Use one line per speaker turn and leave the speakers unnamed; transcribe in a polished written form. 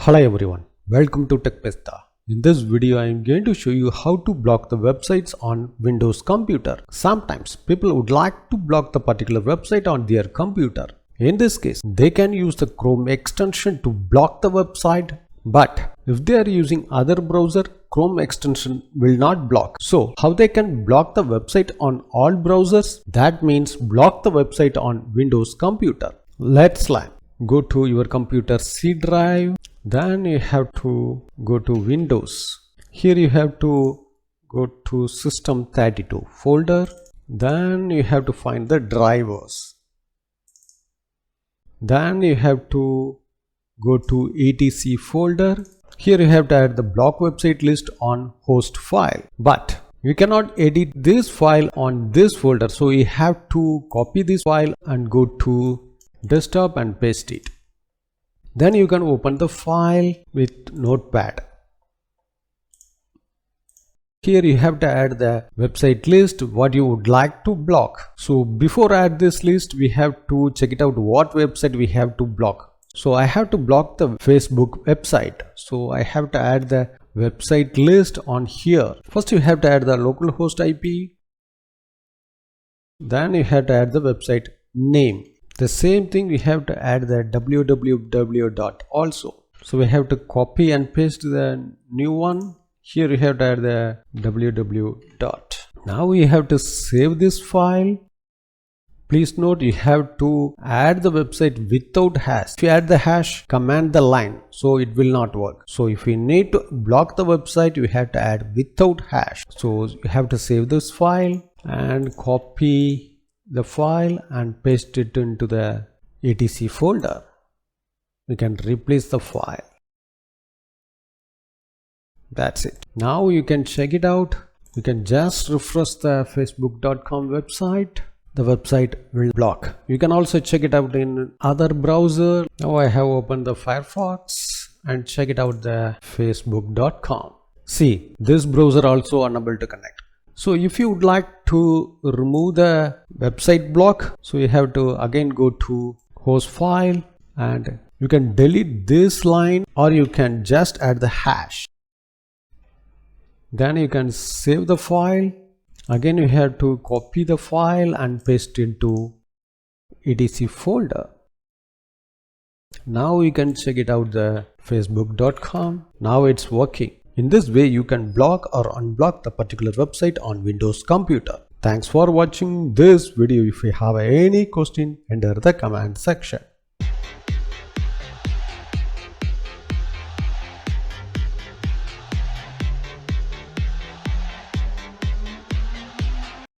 Hello everyone, welcome to TechPesta. In this video I am going to show you how to block the websites on Windows computer. Sometimes people would like to block the particular website on their computer. In this case, they can use the Chrome extension to block the website, but if they are using other browser, Chrome extension will not block. So how they can block the website on all browsers? That means block the website on Windows computer. Let's learn. Go to your computer C drive. Then you have to go to Windows. Here you have to go to System32 folder. Then you have to find the drivers. Then you have to go to etc folder. Here you have to add the block website list on host file. But you cannot edit this file on this folder. So you have to copy this file and go to desktop and paste it. Then you can open the file with Notepad. Here you have to add the website list what you would like to block. So before add this list, we have to check it out what website we have to block. So I have to block the Facebook website. So I have to add the website list on here. First you have to add the localhost IP. Then you have to add the website name. The same thing we have to add the www also. So we have to copy and paste the new one. Here you have to add the www. Now we have to save this file. Please note you have to add the website without hash. If you add the hash, command the line, so it will not work. So if you need to block the website, you have to add without hash. So you have to save this file and copy the file and paste it into the etc folder. We can replace the file. That's it. Now you can check it out. You can just refresh the facebook.com website. The website will block. You can also check it out in other browser. Now I have opened the Firefox and check it out the facebook.com. See, this browser also unable to connect. So if you would like to remove the website block, so you have to again go to host file and you can delete this line or you can just add the hash. Then you can save the file. Again you have to copy the file and paste into etc folder. Now you can check it out the facebook.com. Now it's working. In this way, you can block or unblock the particular website on Windows computer. Thanks for watching this video. If you have any question, enter the comment section.